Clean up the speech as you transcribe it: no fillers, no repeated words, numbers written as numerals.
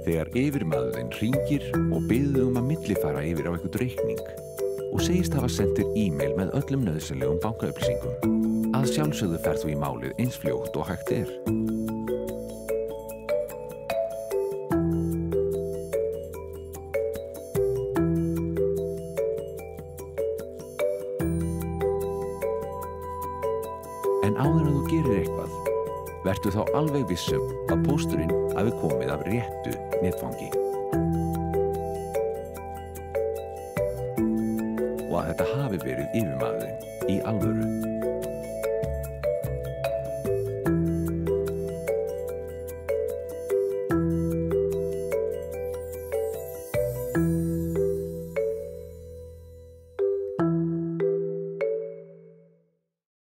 Þegar yfirmaðurinn hringir og biður að millifara yfir á einhvern reikning og segist hafa sendt þér e-mail með öllum nauðsynlegum bankaupplýsingum. Að sjálfsögðu ferð þú í málið eins fljótt og hægt er. En áður en þú gerir eitthvað, vertu þá alveg vissum að pósturinn hafi komið af réttu netfangi. Og að þetta hafi verið yfirmaðurinn í alvöru.